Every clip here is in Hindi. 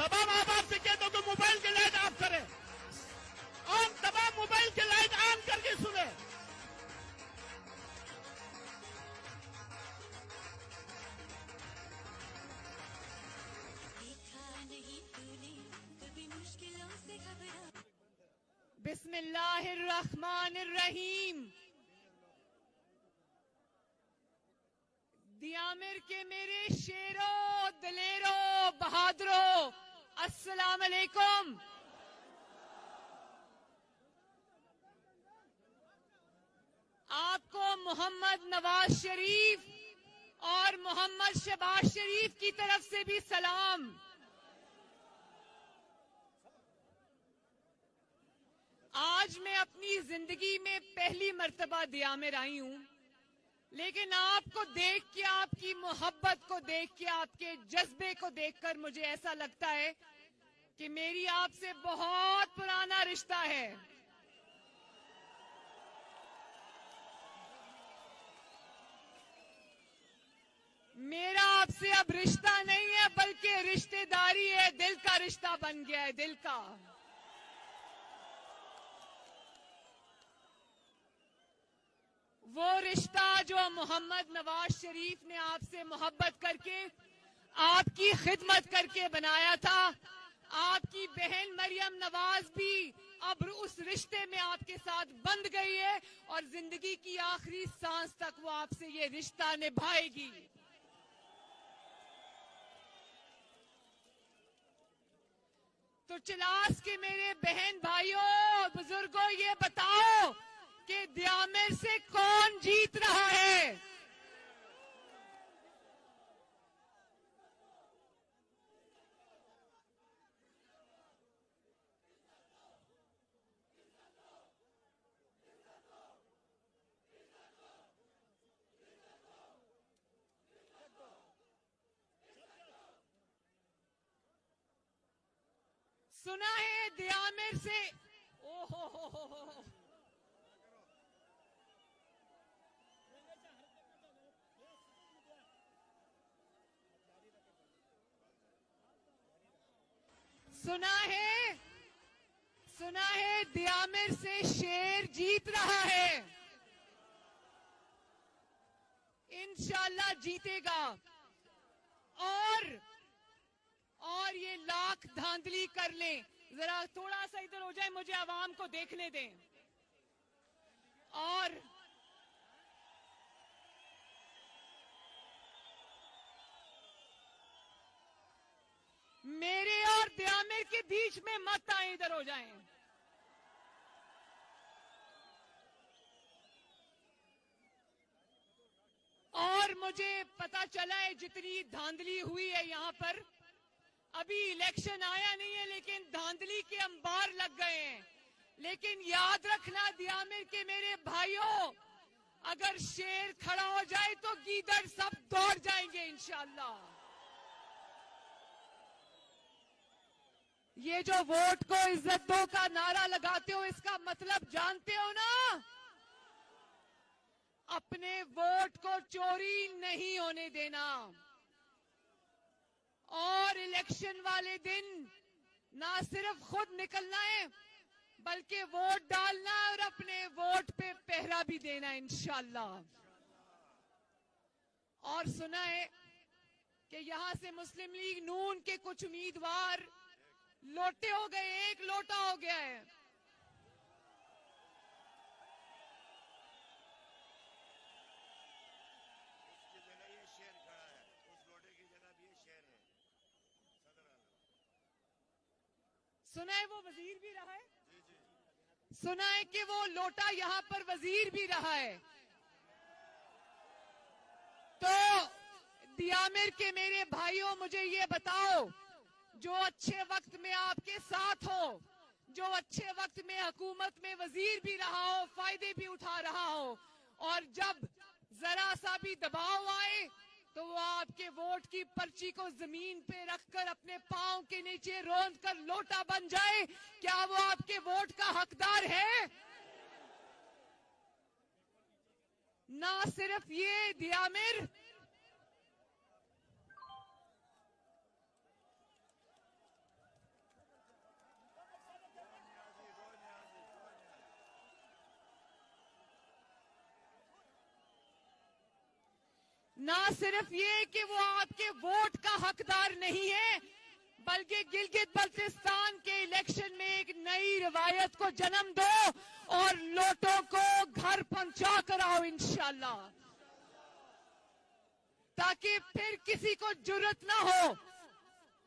तमाम आप आपसे कहता हूँ कि मोबाइल की लाइट ऑफ करें और तमाम मोबाइल की लाइट ऑन करके सुने। बिस्मिल्लाहिर्रहमानिर्रहीम। दियामिर के मेरे शेरों, दलेरों, बहादुरों, अस्सलाम अलैकुम। आपको मोहम्मद नवाज शरीफ और मोहम्मद शहबाज शरीफ की तरफ से भी सलाम। आज मैं अपनी जिंदगी में पहली मर्तबा दियामिर आई हूं, लेकिन आपको देख के, आपकी मोहब्बत को देख के, आपके जज्बे को देखकर मुझे ऐसा लगता है कि मेरी आपसे बहुत पुराना रिश्ता है। मेरा आपसे अब रिश्ता नहीं है, बल्कि रिश्तेदारी है। दिल का रिश्ता बन गया है, दिल का। वो रिश्ता जो मोहम्मद नवाज शरीफ ने आपसे मोहब्बत करके, आपकी खिदमत करके बनाया था। आपकी बहन मरियम नवाज भी अब उस रिश्ते में आपके साथ बंध गई है और जिंदगी की आखिरी सांस तक वो आपसे ये रिश्ता निभाएगी। तो चिलास के मेरे बहन भाइयों, बुजुर्गों, ये बताओ कि दियामिर से कौन जीत रहा है? सुना है दियामिर से, ओहो, सुना है दियामिर से शेर जीत रहा है। इंशाल्लाह जीतेगा। और ये लाख धांधली कर लें, जरा थोड़ा सा इधर हो जाए, मुझे आवाम को देखने दें। और मेरे और दियामिर के बीच में मत आए, इधर हो जाएं। और मुझे पता चला है जितनी धांधली हुई है यहाँ पर, अभी इलेक्शन आया नहीं है लेकिन धांधली के अंबार लग गए हैं। लेकिन याद रखना दियामिर के मेरे भाइयों, अगर शेर खड़ा हो जाए तो गीदड़ सब दौड़ जाएंगे इंशाल्लाह। ये जो वोट को इज्जत दो का नारा लगाते हो, इसका मतलब जानते हो ना? अपने वोट को चोरी नहीं होने देना। और इलेक्शन वाले दिन ना सिर्फ खुद निकलना है, बल्कि वोट डालना और अपने वोट पे पहरा भी देना इंशाल्लाह। और सुना है कि यहां से मुस्लिम लीग नून के कुछ उम्मीदवार लोटे हो गए, एक लोटा हो गया है। सुना है वो वजीर भी रहा है। सुना है कि वो लोटा यहाँ पर वजीर भी रहा है। तो दियामिर के मेरे भाइयों, मुझे ये बताओ, जो अच्छे वक्त में आपके साथ हो, जो अच्छे वक्त में हुकूमत में वजीर भी रहा हो, फायदे भी उठा रहा हो, और जब जरा सा भी दबाव आए तो वो आपके वोट की पर्ची को जमीन पे रखकर अपने पांव के नीचे रोंद कर लोटा बन जाए, क्या वो आपके वोट का हकदार है? ना सिर्फ ये दियामिर, ना सिर्फ ये कि वो आपके वोट का हकदार नहीं है, बल्कि गिलगित बल्तिस्तान के इलेक्शन में एक नई रिवायत को जन्म दो और लोटों को घर पहुंचा कर आओ इंशाल्लाह, ताकि फिर किसी को जुर्रत ना हो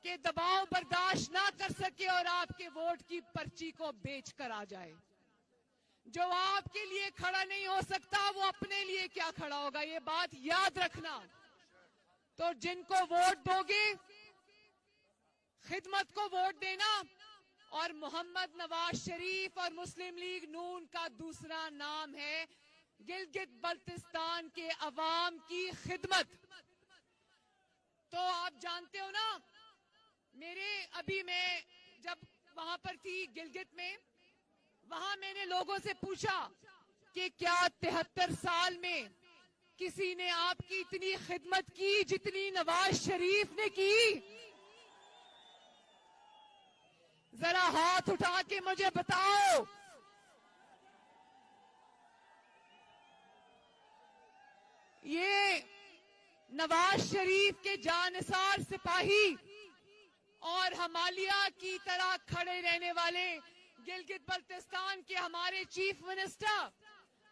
कि दबाव बर्दाश्त ना कर सके और आपके वोट की पर्ची को बेच कर आ जाए। जो आपके लिए खड़ा नहीं हो सकता वो अपने लिए क्या खड़ा होगा, ये बात याद रखना। तो जिनको वोट दोगे, खिदमत को वोट देना, और मोहम्मद नवाज शरीफ और मुस्लिम लीग नून का दूसरा नाम है गिलगित बल्तिस्तान के अवाम की खिदमत। तो आप जानते हो ना, अभी मैं जब वहां पर थी गिलगित में, वहां मैंने लोगों से पूछा कि क्या 73 साल में किसी ने आपकी इतनी खिदमत की जितनी नवाज शरीफ ने की? जरा हाथ उठा के मुझे बताओ। ये नवाज शरीफ के जानिसार सिपाही और हमालिया की तरह खड़े रहने वाले गिलगित बल्तिस्तान के हमारे चीफ मिनिस्टर,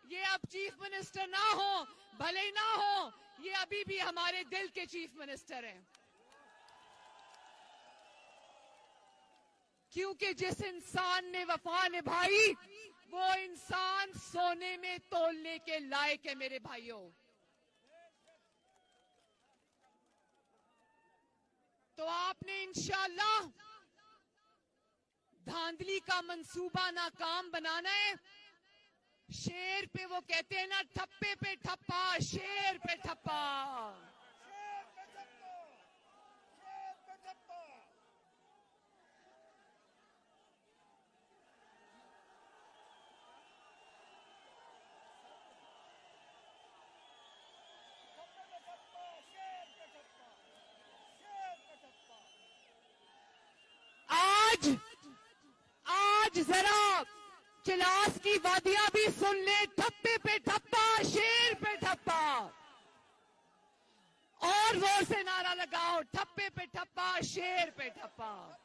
ये अब चीफ मिनिस्टर ना हो, भले ना हो, ये अभी भी हमारे दिल के चीफ मिनिस्टर हैं। क्योंकि जिस इंसान ने वफा निभाई वो इंसान सोने में तोलने के लायक है मेरे भाइयों। तो आपने इंशाल्लाह धांधली का मंसूबा नाकाम बनाना है। शेर पे वो कहते हैं ना, ठप्पे पे ठप्पा, शेर पे ठप्पा। आज जरा चिलास की वादियां भी सुन ले, ठप्पे पे ठप्पा, शेर पे ठप्पा। और जोर से नारा लगाओ, ठप्पे पे ठप्पा, शेर पे ठप्पा।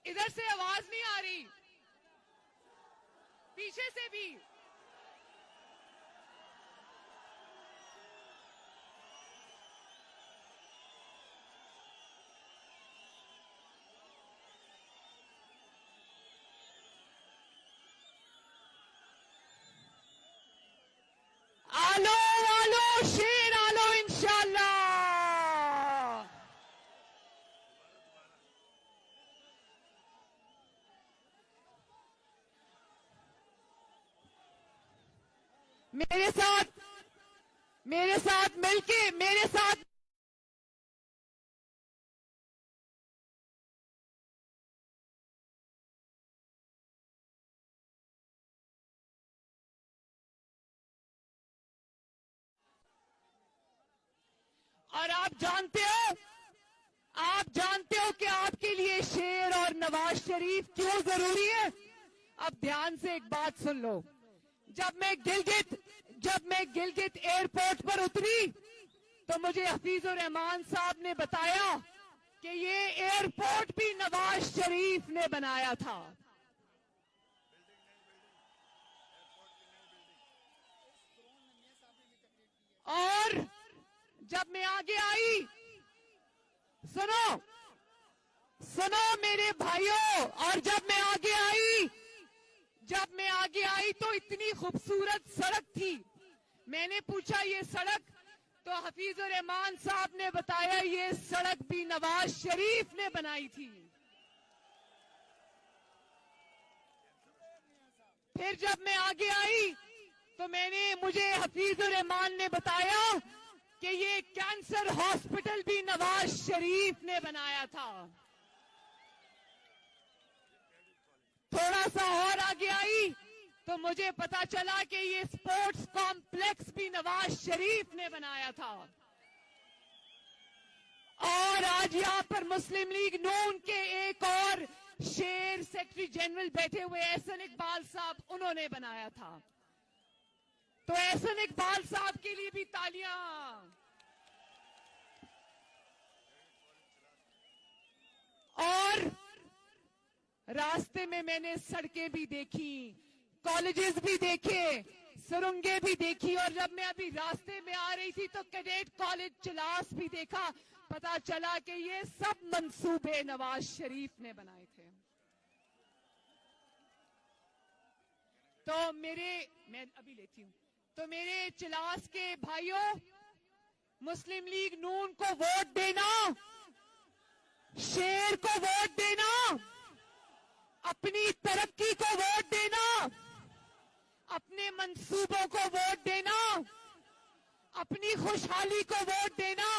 इधर से आवाज नहीं आ रही, पीछे से भी। आलो आलो शेर आलो इंशाल्लाह। मेरे साथ मिलके, मेरे साथ और आप जानते हो कि आपके लिए शेर और नवाज शरीफ क्यों जरूरी है। अब ध्यान से एक बात सुन लो। जब मैं गिलगित एयरपोर्ट पर उतरी तो मुझे हफीजुर रहमान साहब ने बताया कि ये एयरपोर्ट भी नवाज शरीफ ने बनाया था। और जब मैं आगे आई, सुनो मेरे भाइयों, और जब मैं आगे आई तो इतनी खूबसूरत सड़क थी। मैंने पूछा ये सड़क, तो हफीजुर रहमान साहब ने बताया ये सड़क भी नवाज शरीफ ने बनाई थी। फिर जब मैं आगे आई तो मुझे हफीजुर रहमान ने बताया कि ये कैंसर हॉस्पिटल भी नवाज शरीफ ने बनाया था। थोड़ा सा और आगे आई तो मुझे पता चला कि ये स्पोर्ट्स कॉम्प्लेक्स भी नवाज शरीफ ने बनाया था। और आज यहाँ पर मुस्लिम लीग नून के एक और शेर सेक्रेटरी जनरल बैठे हुए एहसन इकबाल साहब, उन्होंने बनाया था। तो एहसन इकबाल साहब के लिए भी तालियां। और रास्ते में मैंने सड़कें भी देखी, कॉलेजेस भी देखे, सुरंगें भी देखी। और जब मैं अभी रास्ते में आ रही थी तो कैडेट कॉलेज चिलास भी देखा। पता चला कि ये सब मंसूबे नवाज शरीफ ने बनाए थे। तो मैं अभी लेती हूं। तो मेरे चिलास के भाइयों, मुस्लिम लीग नून को वोट देना, शेर को वोट देना, अपनी तरक्की को वोट देना, अपने मंसूबों को वोट देना, अपनी खुशहाली को वोट देना,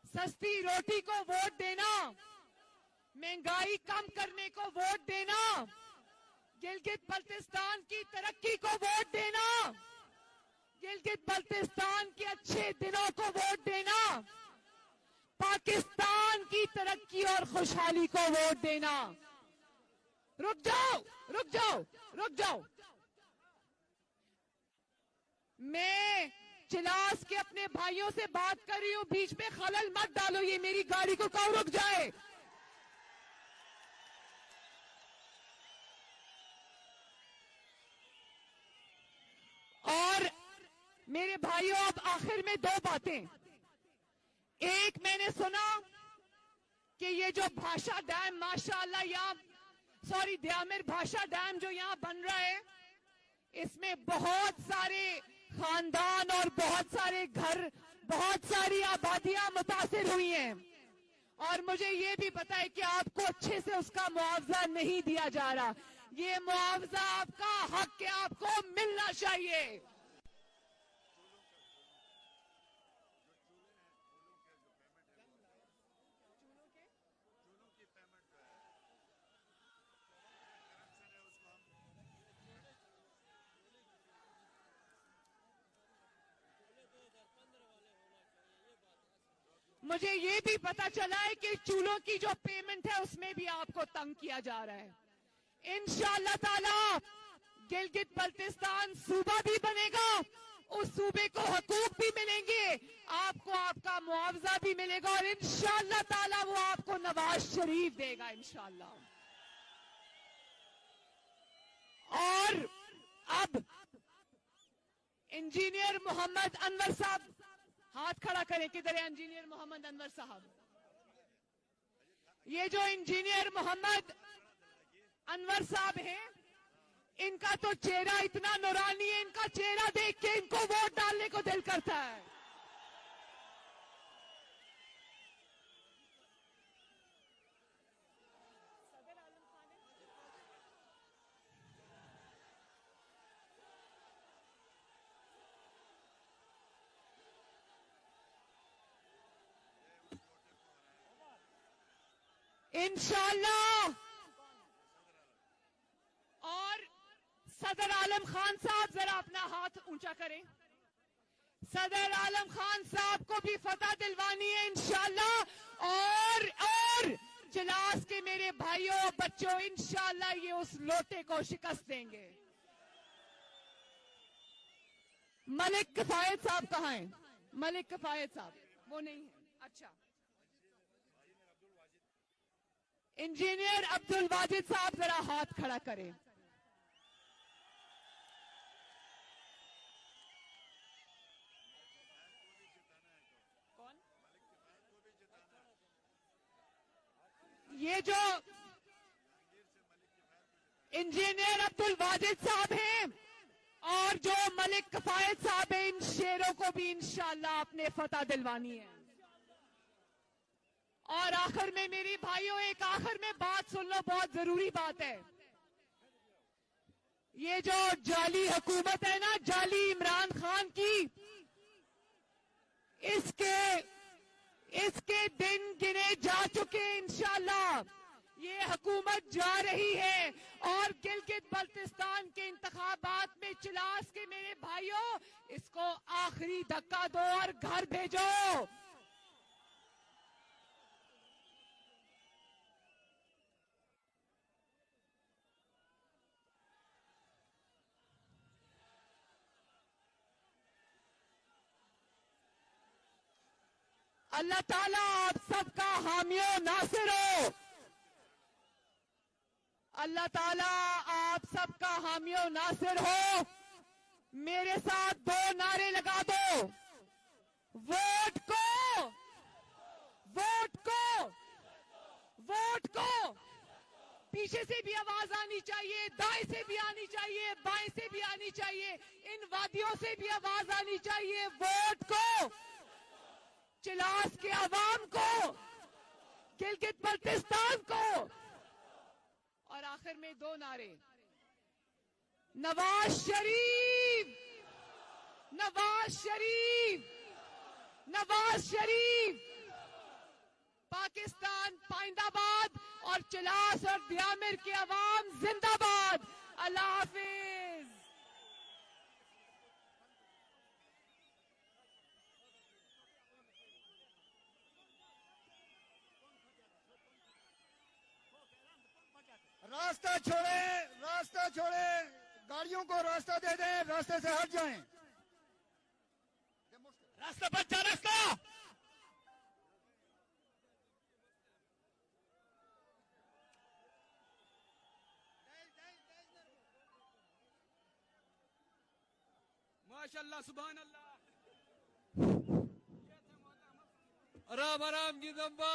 सस्ती रोटी को वोट देना, महंगाई कम करने को वोट देना, गिलगित बल्तिस्तान की तरक्की को वोट देना, गिलगित बल्तिस्तान के अच्छे दिनों को वोट देना, पाकिस्तान की तरक्की और खुशहाली को वोट देना। रुक जाओ, रुक जाओ, रुक जाओ। मैं चिलास के अपने भाइयों से बात कर रही हूं, बीच में खलल मत डालो। ये मेरी गाड़ी को कहो रुक जाए। और मेरे भाइयों, अब आखिर में दो बातें। एक, मैंने सुना कि ये जो भाषा डैम माशाअल्लाह यहाँ द्यामिर भाषा डैम जो यहाँ बन रहा है, इसमें बहुत सारे खानदान और बहुत सारे घर, बहुत सारी आबादियां मुतासिर हुई हैं। और मुझे ये भी पता है कि आपको अच्छे से उसका मुआवजा नहीं दिया जा रहा। ये मुआवजा आपका हक है, आपको मिलना चाहिए। मुझे ये भी पता चला है कि चूल्हों की जो पेमेंट है उसमें भी आपको तंग किया जा रहा है। इंशाअल्लाह ताला गिलगित बल्तिस्तान सूबा भी बनेगा, उस सूबे को हकूक भी मिलेंगे, आपको आपका मुआवजा भी मिलेगा और इंशाअल्लाह ताला वो आपको नवाज शरीफ देगा इंशाअल्लाह। और अब इंजीनियर मोहम्मद अनवर साहब, हाथ खड़ा करें, किधर है इंजीनियर मोहम्मद अनवर साहब? ये जो इंजीनियर मोहम्मद अनवर साहब हैं, इनका तो चेहरा इतना नूरानी है, इनका चेहरा देख के इनको वोट डालने को दिल करता है। इंशाअल्लाह। और सदर आलम खान साहब, जरा अपना हाथ ऊंचा करें। सदर आलम खान साहब को भी फतह दिलवानी है इंशाअल्लाह। और चिलास के मेरे भाइयों बच्चों, इंशाअल्लाह ये उस लोटे को शिकस्त देंगे। मलिक किफायत साहब कहाँ हैं? मलिक किफायत साहब वो नहीं है। अच्छा, इंजीनियर अब्दुल वाजिद साहब जरा हाथ खड़ा करें। कौन? ये जो इंजीनियर अब्दुल वाजिद साहब हैं और जो मलिक किफायत साहब हैं, इन शेरों को भी इंशाअल्लाह अपने फतह दिलवानी है। और आखिर में मेरी भाइयों, एक आखिर में बात सुन लो, बहुत जरूरी बात है। ये जो जाली हुकूमत है ना, जाली इमरान खान की, इसके दिन गिने जा चुके। इंशाल्लाह ये हुकूमत जा रही है और गिलगित बल्तिस्तान के इंतखाबात में चिलास के मेरे भाइयों, इसको आखिरी धक्का दो और घर भेजो। अल्लाह ताला आप सबका हामियो नासिर हो। अल्लाह ताला आप सबका हामियो नासिर हो। मेरे साथ दो नारे लगा दो। वोट को, वोट को, वोट को। पीछे से भी आवाज आनी चाहिए, दाएं से भी आनी चाहिए, बाएं से भी आनी चाहिए, इन वादियों से भी आवाज आनी चाहिए। वोट को, चिलास के अवाम को, गिलगित बल्तिस्तान को। और आखिर में दो नारे, नवाज शरीफ, नवाज शरीफ, नवाज शरीफ। पाकिस्तान पाइंदाबाद और चिलास और दियामिर के अवाम जिंदाबाद। अल्लाह हाफिज। रास्ता छोड़े, रास्ता छोड़े, गाड़ियों को रास्ता दे दें, रास्ते से हट जाएं। रास्ता बचा, रास्ता। माशाल्लाह, सुभान अल्लाह। आराम आराम की दम्बा।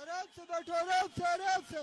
आराम से बैठो, आराम से, आराम से।